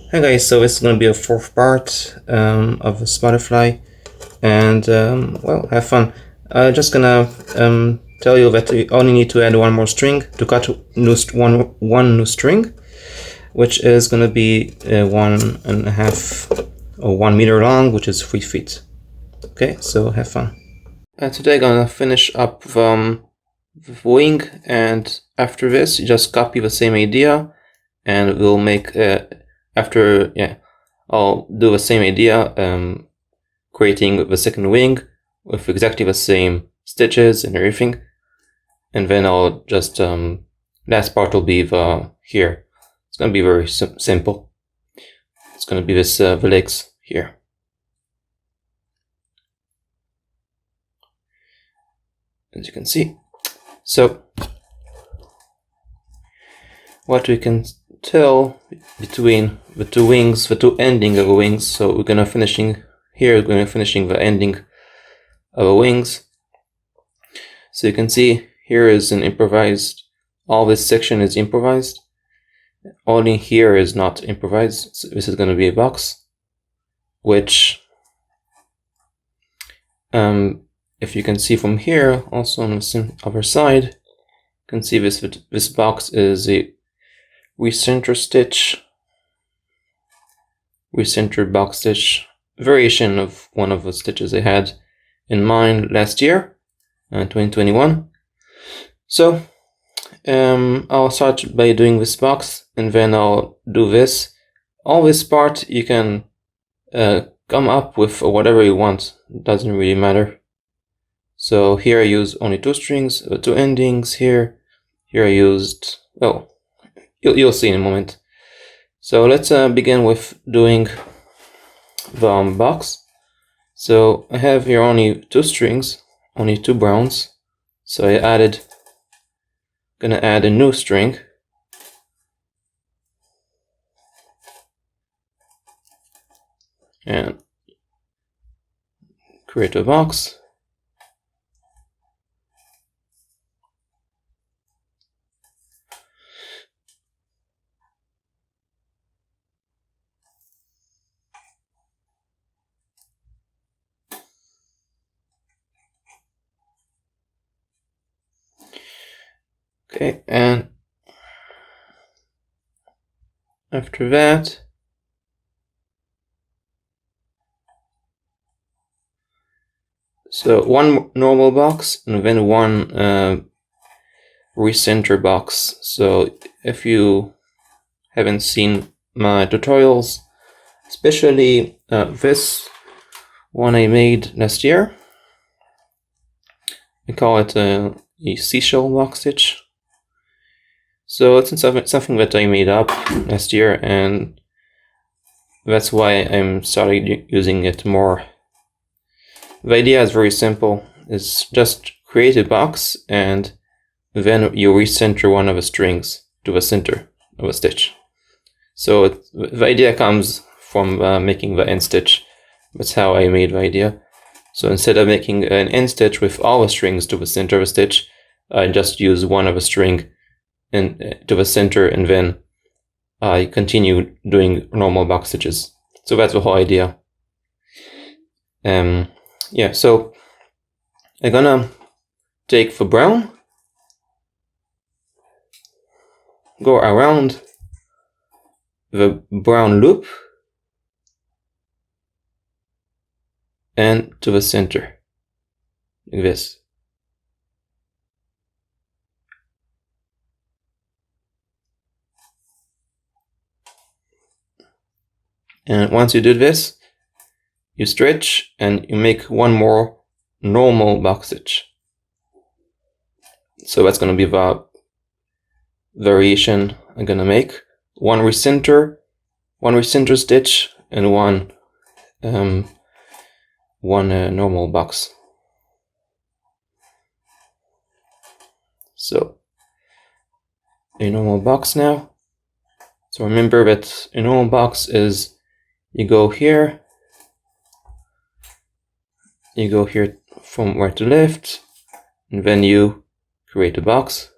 Hi guys, so this is going to be a fourth part of Spotify, and well, have fun. I'm just gonna tell you that you only need to add one more string to cut one new string, which is going to be 1.5 or 1 meter long, which is 3 feet. Okay, so have fun. Today I'm gonna finish up the wing, and after this, you just copy the same idea, and we'll make I'll do the same idea, creating the second wing with exactly the same stitches and everything, and then I'll just last part will be the here. It's gonna be very simple. It's gonna be this the legs here. As you can see. So what we can tell between the two wings, the two ending of the wings, so we're gonna finishing the ending of the wings. So you can see here is an improvised, all this section is improvised, only here is not improvised. So this is going to be a box, which if you can see from here, also on the other side, you can see this box is a recenter box stitch variation of one of the stitches I had in mind last year, 2021. So I'll start by doing this box, and then I'll do this. All this part you can come up with whatever you want, it doesn't really matter. So here I use only two strings, two endings here. Here I used, well, you'll see in a moment. So let's begin with doing the box. So I have here only two strings, only two browns. So gonna add a new string. And create a box. Okay, and after that, so one normal box and then one recenter box. So if you haven't seen my tutorials, especially this one I made last year, I call it a seashell box stitch. So it's something that I made up last year, and that's why I'm starting using it more. The idea is very simple. It's just create a box, and then you recenter one of the strings to the center of a stitch. So the idea comes from making the end stitch. That's how I made the idea. So instead of making an end stitch with all the strings to the center of a stitch, I just use one of a string to the center, and then I continue doing normal box stitches. So that's the whole idea. Yeah, so I'm gonna take the brown, go around the brown loop, and to the center, like this. And once you do this, you stretch and you make one more normal box stitch. So that's going to be the variation I'm going to make. One recenter stitch, and one normal box. So a normal box now. So remember that a normal box is you go here from right to left, and then you create a box.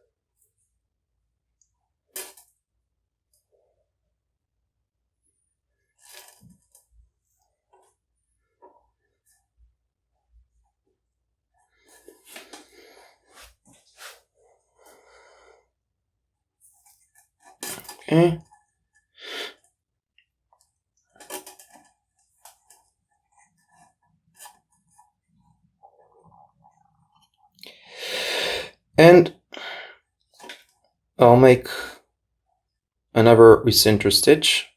Okay. And I'll make another recenter stitch.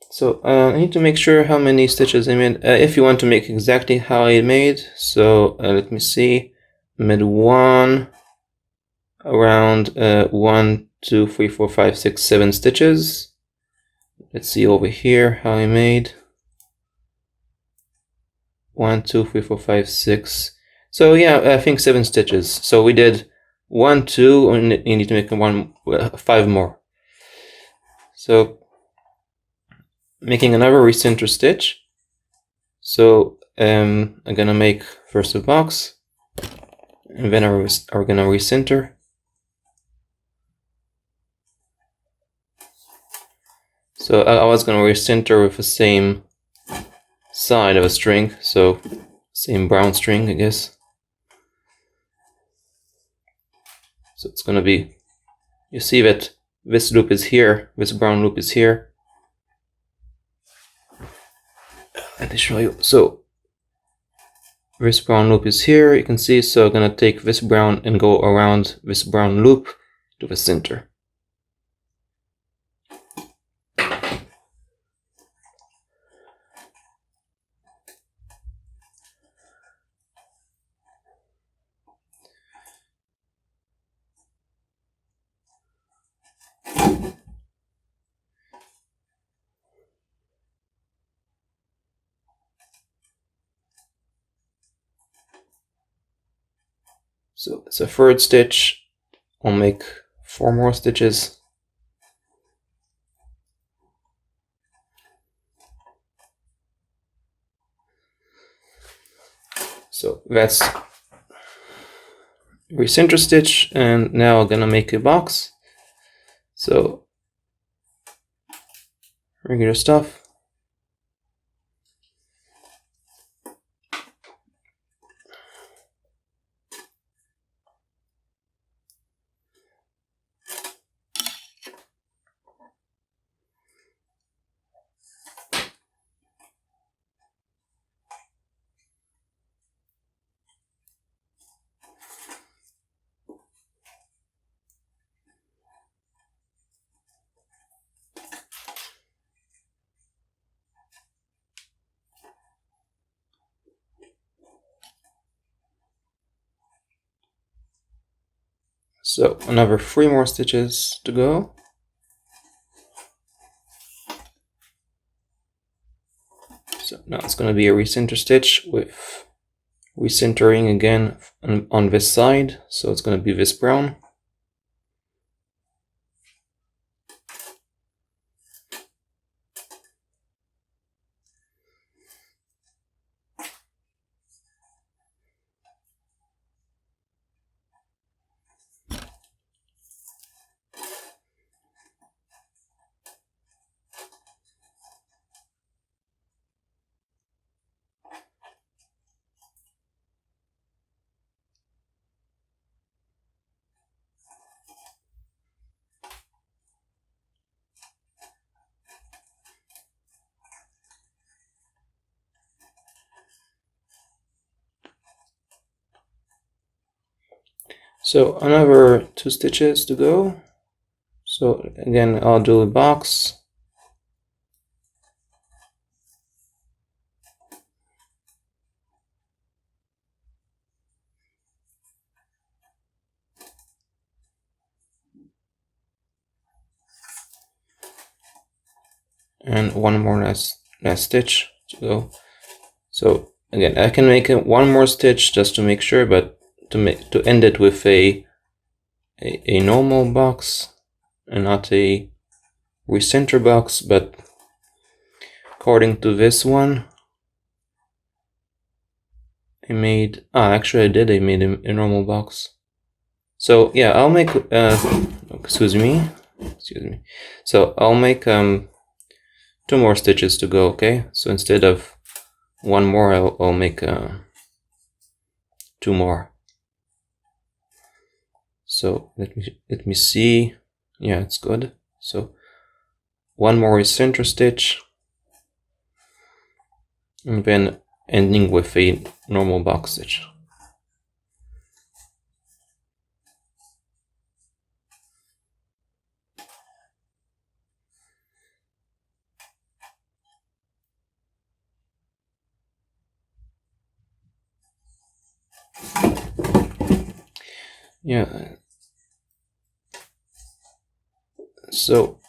So I need to make sure how many stitches I made. If you want to make exactly how I made, so let me see. I made one around 1, 2, 3, 4, 5, 6, 7 stitches. Let's see over here how I made 1, 2, 3, 4, 5, 6. So yeah, I think 7 stitches. So we did 1, 2, and you need to make 5 more. So making another recenter stitch. So I'm gonna make first a box, and then we're gonna recenter. So I was gonna recenter with the same side of a string, so same brown string, I guess. So it's gonna be, you see that this loop is here, this brown loop is here. Let me show you. So this brown loop is here, you can see. So I'm gonna take this brown and go around this brown loop to the center. So it's a third stitch. I'll make 4 more stitches. So that's recenter stitch, and now I'm gonna make a box. So regular stuff. So another 3 more stitches to go. So now it's going to be a recenter stitch with recentering again on this side. So it's going to be this brown. So another 2 stitches to go. So again, I'll do a box. And 1 more last stitch to go. So again, I can make 1 more stitch just to make sure, but to end it with a normal box and not a recenter box. But according to this one, I made actually I made a normal box. So yeah, I'll make excuse me. So I'll make 2 more stitches to go. Okay, so instead of 1 more, I'll make 2 more. So let me see. Yeah, it's good. So one more center stitch, and then ending with a normal box stitch. Yeah, so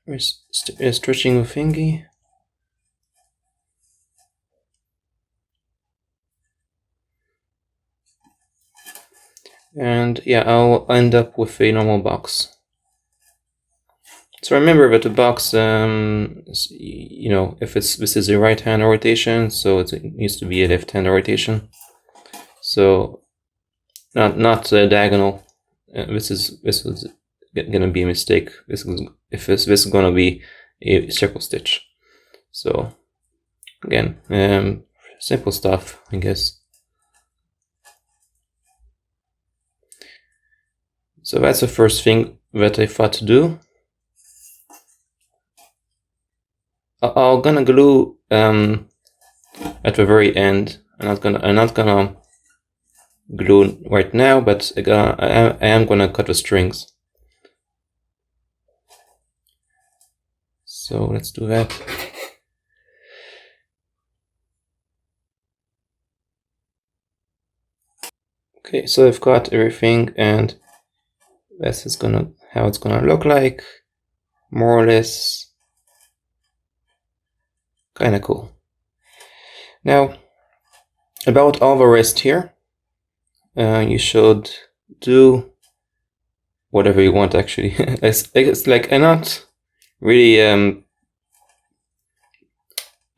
we're stretching the thingy. And yeah, I'll end up with a normal box. So remember that the box, you know, if this is a right hand rotation, so it needs to be a left hand rotation. So not diagonal. This is gonna be a mistake. This is gonna be a circle stitch. So again, simple stuff, I guess. So that's the first thing that I thought to do. I'm gonna glue at the very end. I'm not gonna glue right now, but I am gonna cut the strings. So let's do that. Okay, so I've got everything, and this is how it's gonna look like, more or less. Kind of cool. Now, about all the rest here, you should do whatever you want. Actually, it's like I'm not really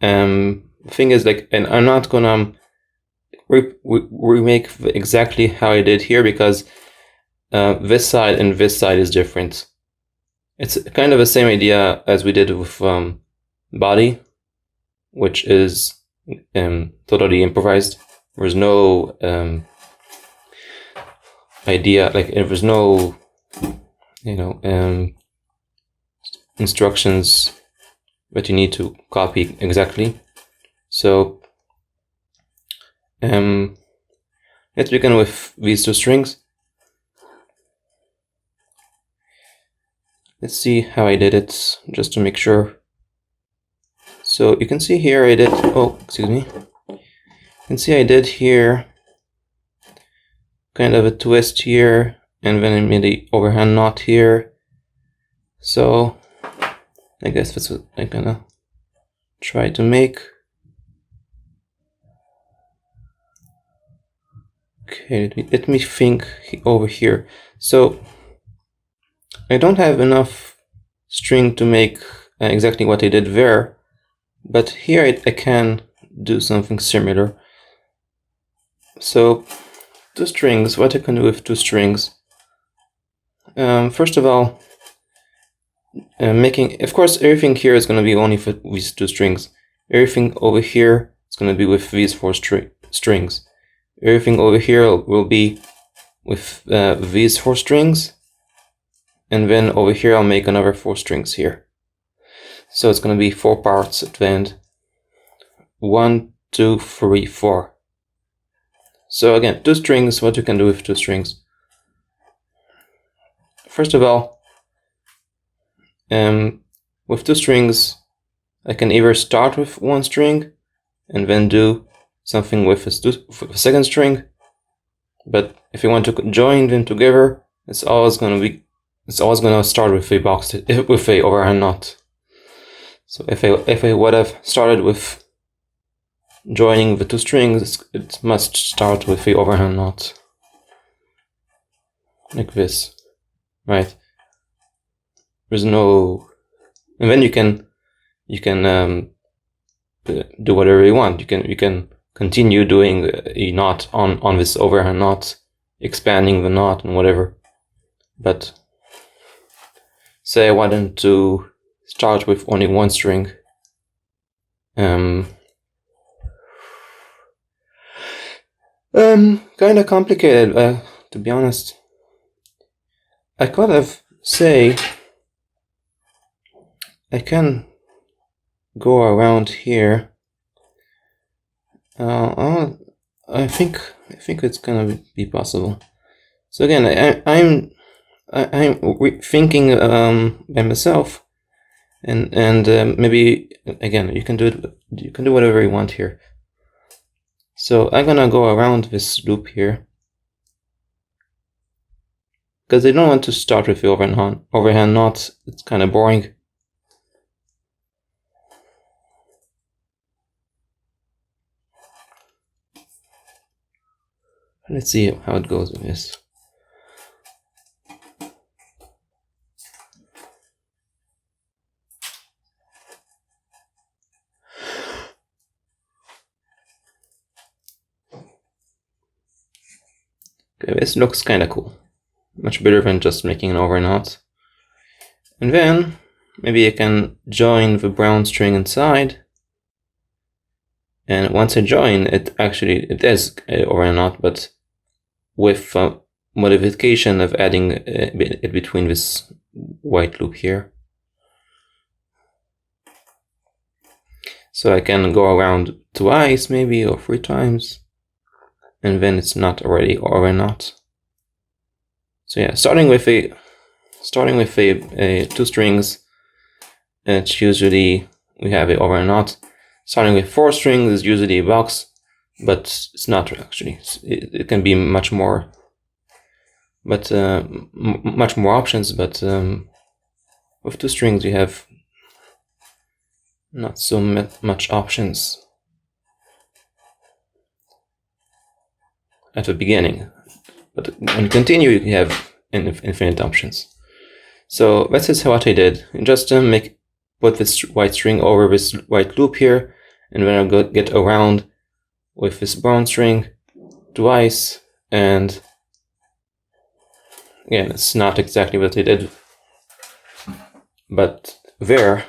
thing is like, and I'm not gonna remake exactly how I did here, because this side and this side is different. It's kind of the same idea as we did with body, which is totally improvised. There's no idea, like there's no, you know, instructions that you need to copy exactly. So let's begin with these two strings. Let's see how I did it, just to make sure. So you can see here I did, oh, excuse me. You can see I did here kind of a twist here, and then I made the overhand knot here. So I guess that's what I'm gonna try to make. Okay, let me think over here. So I don't have enough string to make exactly what I did there, but here I can do something similar. So two strings, what I can do with two strings. First of all, making, of course, everything here is going to be only for these two strings. Everything over here is going to be with these four strings. Everything over here will be with these four strings, and then over here I'll make another four strings here. So it's going to be 4 parts at the end. 1, 2, 3, 4. So again, two strings, what you can do with two strings. First of all, with two strings, I can either start with one string and then do something with a second string. But if you want to join them together, it's always going to start with a box, with a overhand knot. So if I would have started with joining the two strings, it must start with the overhand knot, like this, right? There's no, and then you can do whatever you want. You can continue doing a knot on this overhand knot, expanding the knot and whatever. But say I wanted to start with only one string. Kind of complicated, to be honest. I could have say I can go around here. I think it's gonna be possible. So again, I'm thinking by myself, and maybe again you can do it. You can do whatever you want here. So I'm gonna go around this loop here because I don't want to start with the overhand knot. It's kind of boring. Let's see how it goes with this. Okay, this looks kind of cool. Much better than just making an over knot. And then maybe I can join the brown string inside. And once I join it, actually it is over a knot, but with modification of adding it between this white loop here. So I can go around twice maybe, or 3 times, and then it's not already over a knot. So yeah, starting with a 2 strings, it's usually we have a over a knot. Starting with 4 strings is usually a box, but it's not actually. It can be much more, but much more options. But with 2 strings, you have not so much options at the beginning. But when you continue, you have infinite options. So this is what I did. Just put this white string over this white loop here, and then I'll get around with this brown string twice, and again, it's not exactly what I did, but there,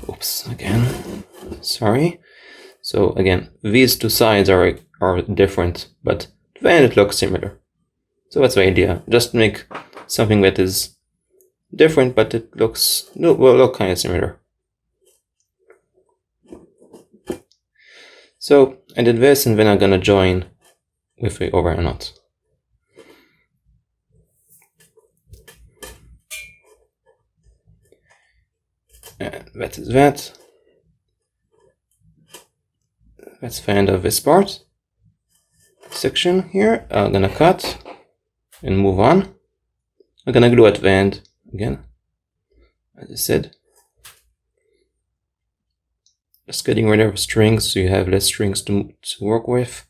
oops, again, sorry. So again, these 2 sides are different, but then it looks similar. So that's the idea. Just make something that is different, but it will look kind of similar. So I did this, and then I'm gonna join with the over a knot. And that is that. That's the end of this part. Section here. I'm gonna cut and move on. I'm gonna glue at the end again, as I said. Just getting rid of strings so you have less strings to work with.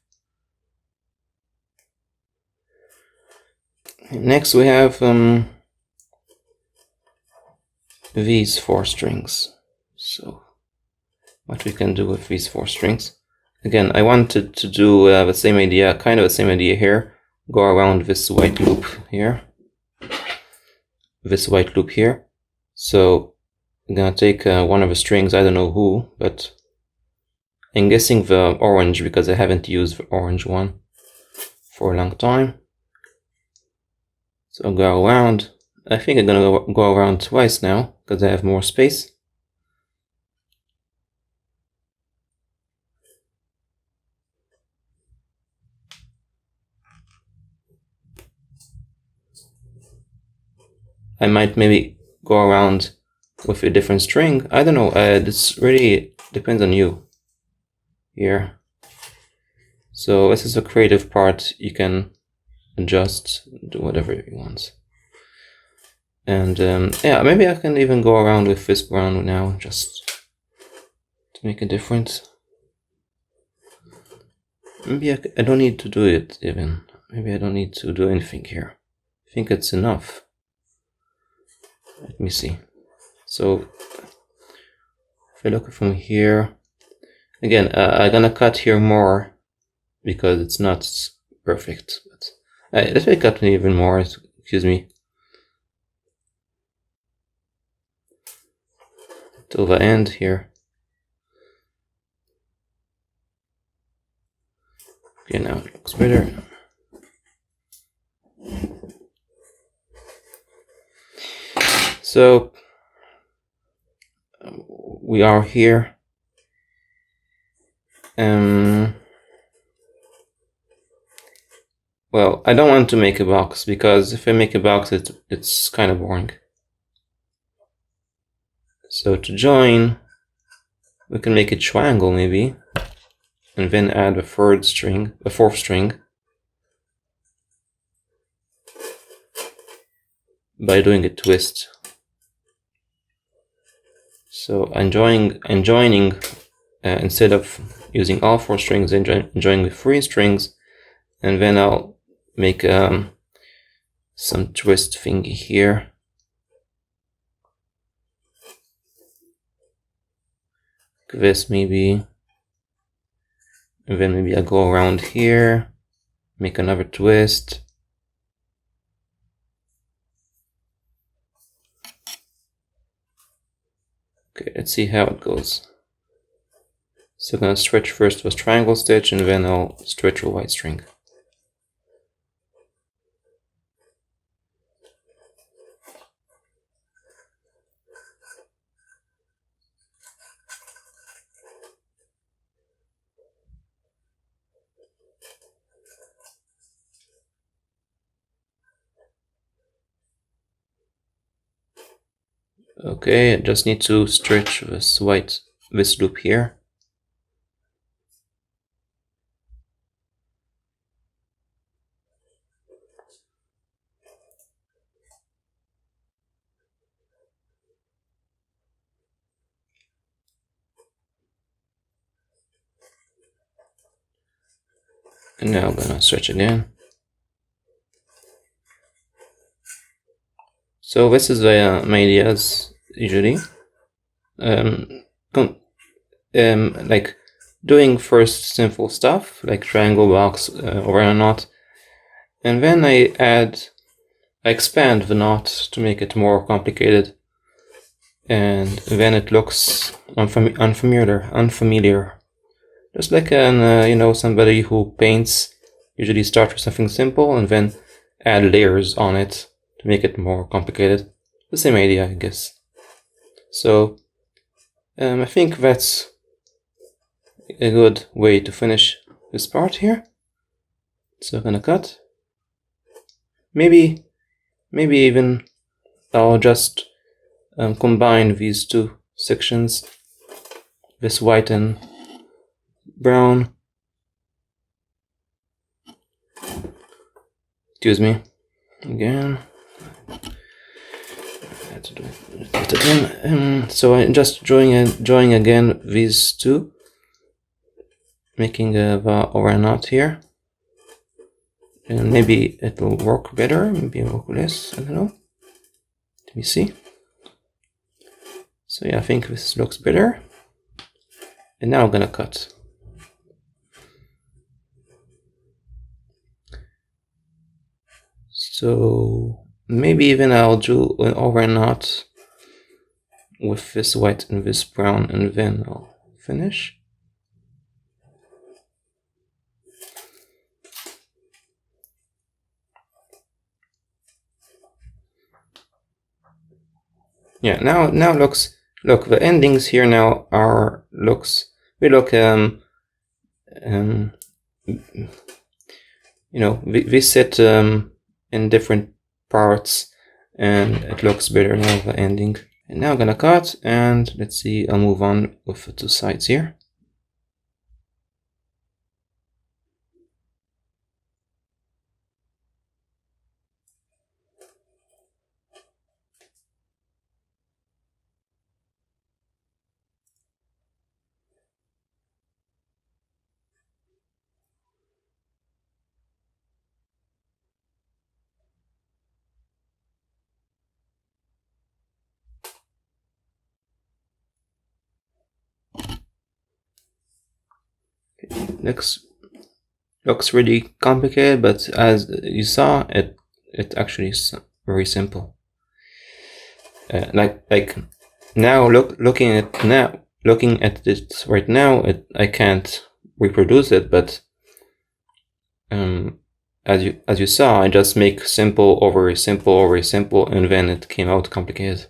Next we have these 4 strings. So what we can do with these 4 strings. Again, I wanted to do the same idea, kind of the same idea here. Go around this white loop here. This white loop here. So I'm gonna take one of the strings, I don't know who, but I'm guessing the orange because I haven't used the orange one for a long time. So I'll go around. I think I'm gonna go around twice now because I have more space. I might maybe go around with a different string. I don't know. This really depends on you here. So this is a creative part. You can adjust, do whatever you want. And yeah, maybe I can even go around with this brown now, just to make a difference. Maybe I don't need to do it even. Maybe I don't need to do anything here. I think it's enough. Let me see. So if I look from here, again, I'm gonna cut here more because it's not perfect. But let me cut even more. Excuse me. Till the end here. Okay, now it looks better. So we are here. Well, I don't want to make a box, because if I make a box, it's kind of boring. So to join, we can make a triangle maybe, and then add a fourth string, by doing a twist. So I'm joining instead of using all 4 strings, I'm joining with 3 strings, and then I'll make some twist thingy here. Like this maybe, and then maybe I'll go around here, make another twist. Okay, let's see how it goes. So I'm gonna stretch first with triangle stitch, and then I'll stretch a white string. Okay, I just need to stretch this loop here. And now I'm gonna stretch again. So this is my ideas usually. Like doing first simple stuff like triangle, box, or a knot, and then I expand the knot to make it more complicated, and then it looks unfamiliar. Just like somebody who paints usually starts with something simple and then add layers on it to make it more complicated. The same idea, I guess. So I think that's a good way to finish this part here. So I'm gonna cut. Maybe even I'll just combine these 2 sections, this white and brown. Excuse me. Again. I had to do it again. So I'm just drawing again these 2, making a knot here. And maybe it'll work better, maybe it'll work less, I don't know. Let me see. So yeah, I think this looks better. And now I'm gonna cut. So maybe even I'll do an over knot with this white and this brown, and then I'll finish. Yeah, now look, the endings here now we look we sit in different parts, and it looks better now, the ending. And now I'm gonna cut, and let's see, I'll move on with the 2 sides here. Looks really complicated, but as you saw, it actually is very simple. Like now, looking at it right now, I can't reproduce it, but as you saw, I just make simple over simple over simple, and then it came out complicated.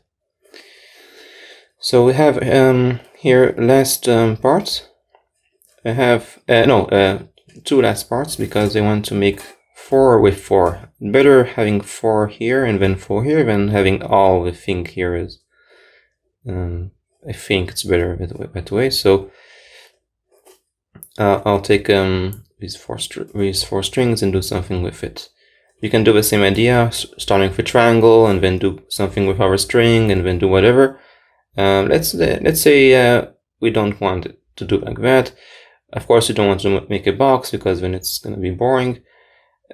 So we have here last parts. I have two last parts because I want to make 4 with 4. Better having 4 here and then 4 here than having all the thing here is. I think it's better that way. So I'll take these four strings and do something with it. You can do the same idea, starting with a triangle and then do something with our string and then do whatever. Let's say we don't want it to do like that. Of course, you don't want to make a box because then it's going to be boring.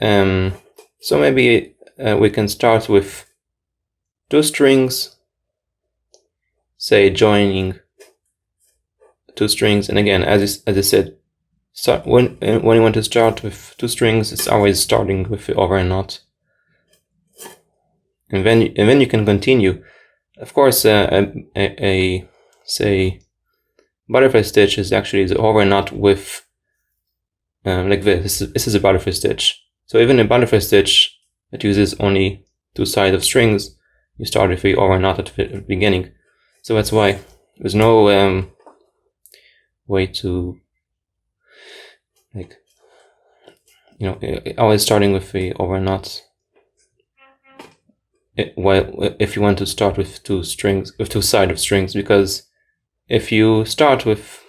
So maybe we can start with 2 strings, say joining 2 strings. And again, as I said, when you want to start with 2 strings, it's always starting with the over and not. And then you can continue. Of course, a say butterfly stitch is actually the over and not with like this. This is a butterfly stitch. So even a butterfly stitch that uses only 2 sides of strings, you start with the over and not at the beginning. So that's why there's no way to, like, you know, always starting with the over and not. If you want to start with 2 strings, with 2 sides of strings, because if you start with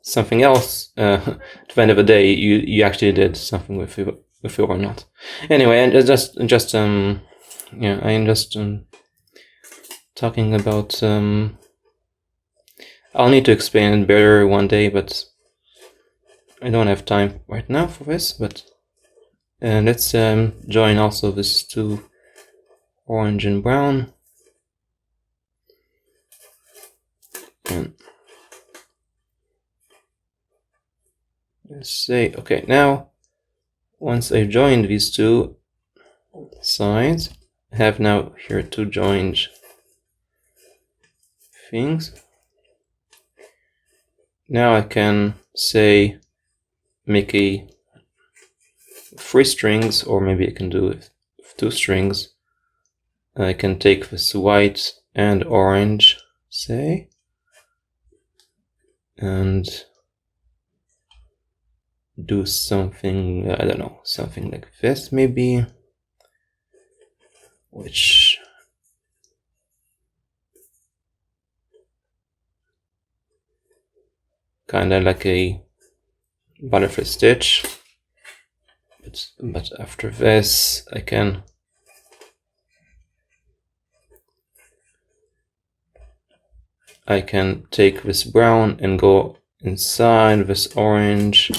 something else, at the end of the day, you actually did something with the over and not. Anyway, and just yeah, I'm just talking about. I'll need to explain it better one day, but I don't have time right now for this. But let's join also these 2 orange and brown. And let's say, okay, now once I've joined these 2 sides, I have now here 2 joined things. Now I can say make a 3 strings, or maybe I can do it with 2 strings. I can take this white and orange, say, and do something, I don't know, something like this maybe, which kind of like a butterfly stitch, but after this I can take this brown and go inside this orange,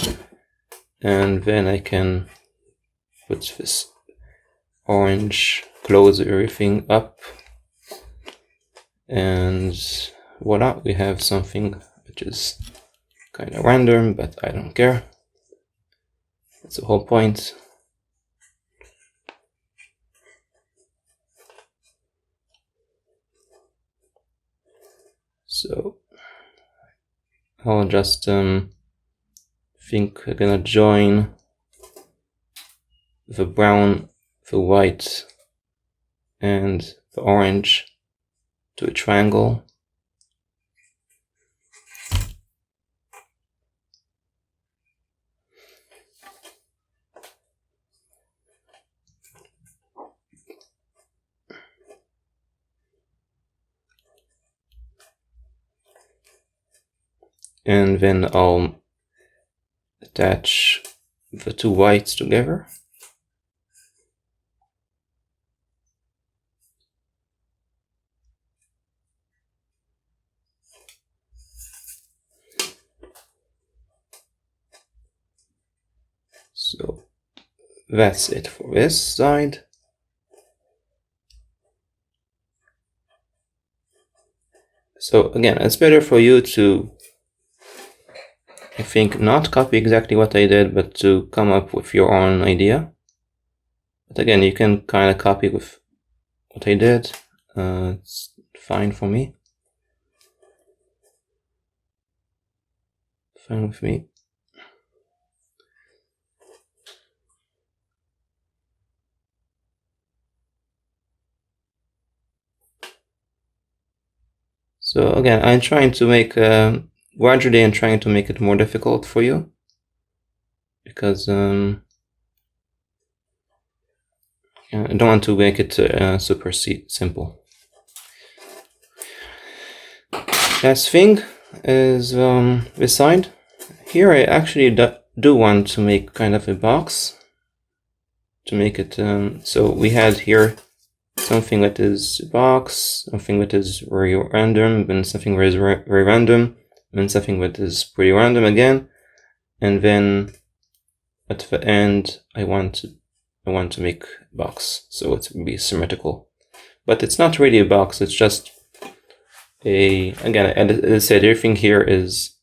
and then I can put this orange, close everything up, and voila, we have something which is kind of random, but I don't care. That's the whole point. So I'll just think we're gonna join the brown, the white, and the orange to a triangle. And then I'll attach the 2 whites together. So that's it for this side. So again, it's better for you to, I think, not copy exactly what I did, but to come up with your own idea. But again, you can kind of copy with what I did. It's fine for me. Fine with me. So again, I'm trying to make gradually I'm trying to make it more difficult for you, because I don't want to make it super simple. Last thing is this side. Here I actually do want to make kind of a box to make it so we had here something that is a box, something that is very random, then something that is very random, then something that is pretty random again, and then at the end I want to make a box, so it will be symmetrical. But it's not really a box, it's just again, as I said, everything here is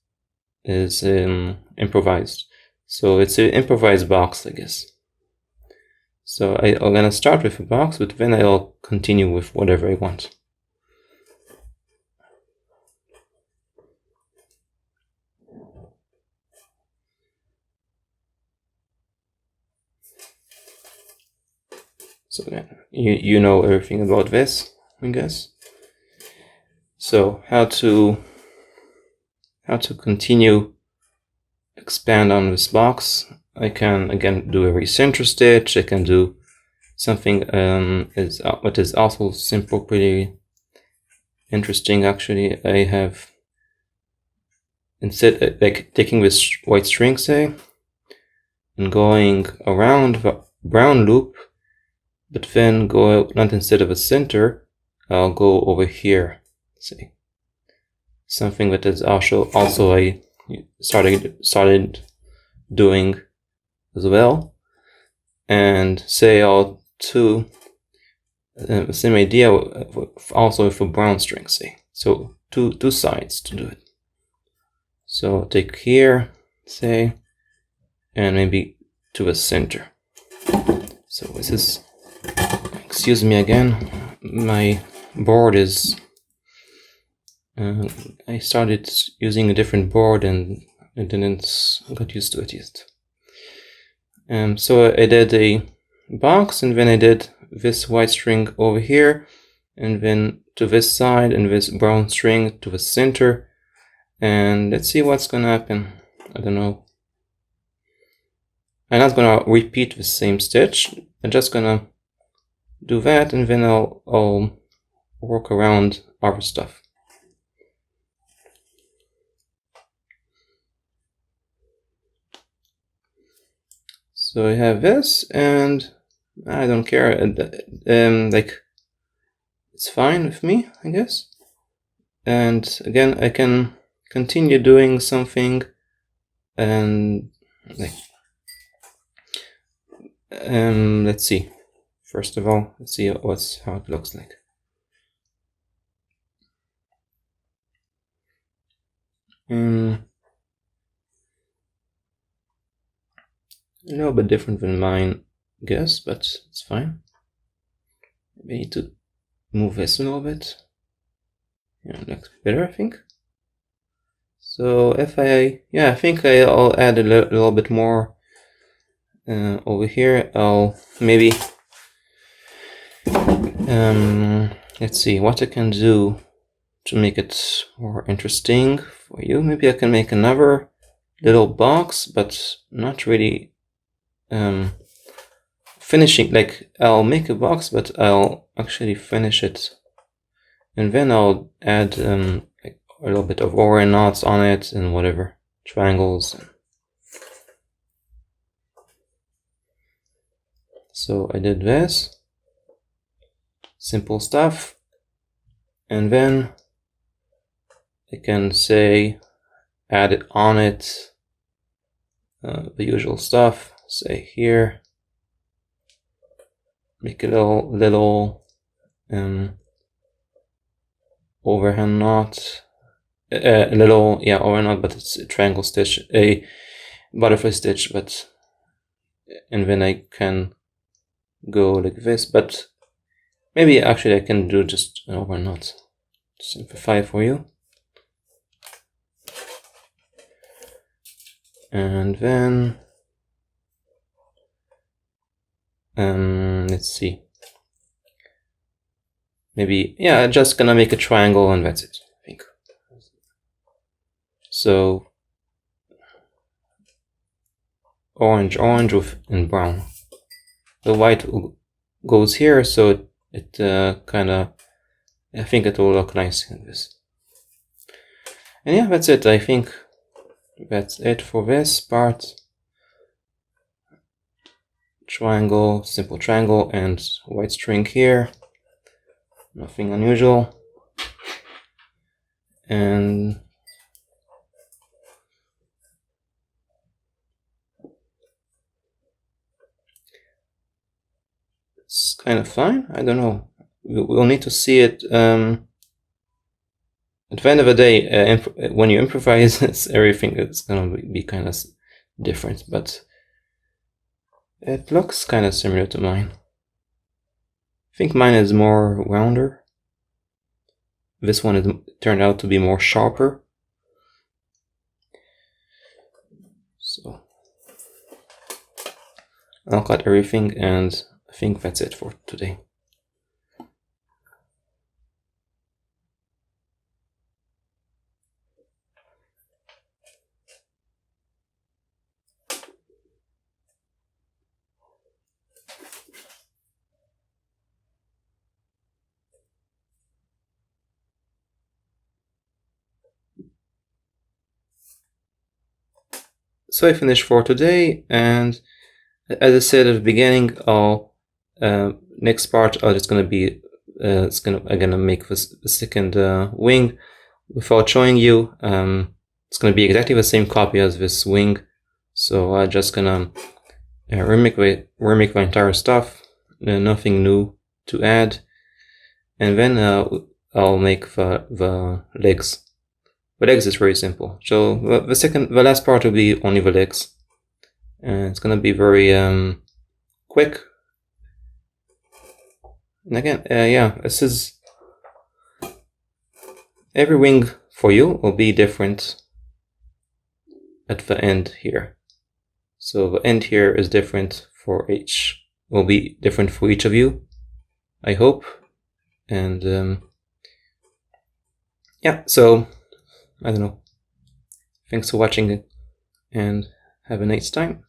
improvised. So it's an improvised box, I guess. So I'm gonna start with a box, but then I'll continue with whatever I want. So again, you know everything about this, I guess. So how to continue expand on this box? I can again do a recenter stitch. I can do something what is also simple, pretty interesting actually. I have, instead like taking this white string, say, and going around the brown loop, but then go not instead of a center, I'll go over here. See, something that is also I started doing as well, and say I'll do the same idea also for brown string. See, so two sides to do it. So take here, say, and maybe to the center. So this is, excuse me again, my board is I started using a different board and I didn't got used to it yet. So I did a box, and then I did this white string over here, and then to this side, and this brown string to the center. And let's see what's gonna happen. I don't know. I'm not gonna repeat the same stitch. I'm just gonna do that, and then I'll work around other stuff. So I have this, and I don't care. Like, it's fine with me, I guess. And again, I can continue doing something, and like, let's see. First of all, let's see how it looks like. A little bit different than mine, I guess, but it's fine. Maybe I need to move this a little bit. Yeah, looks better, I think. So if I think I'll add a little bit more over here. I'll maybe let's see what I can do to make it more interesting for you. Maybe I can make another little box, but not really finishing. Like, I'll make a box, but I'll actually finish it, and then I'll add like a little bit of over knots on it and whatever, triangles. So I did this simple stuff, and then I can say add it on it, the usual stuff. Say here, make a little overhand knot, a little overhand knot, but it's a triangle stitch, a butterfly stitch, but, and then I can go like this, but maybe actually I can do just an overhand knot, simplify for you. And then let's see, maybe, yeah, just gonna make a triangle, and that's it, I think. So orange and brown. The white goes here, so it kind of, I think it will look nice in this. And yeah, that's it. I think that's it for this part. Triangle, simple triangle, and white string here. Nothing unusual. And it's kind of fine. I don't know. We'll need to see it. At the end of the day, when you improvise, everything is gonna be kind of different, but it looks kind of similar to mine. I think mine is more rounder. This one turned out to be more sharper. So I'll cut everything, and I think that's it for today. So I finished for today, and as I said at the beginning, next part it's gonna be I'm gonna make the second wing without showing you. It's gonna be exactly the same copy as this wing, so I'm just gonna remake the entire stuff, nothing new to add, and then I'll make the legs. The legs is very simple. So the last part will be only the legs, and it's gonna be very quick. And again, yeah, this is every wing for you will be different at the end here. So the end here is different for each. Will be different for each of you, I hope. And yeah, so I don't know. Thanks for watching, and have a nice time.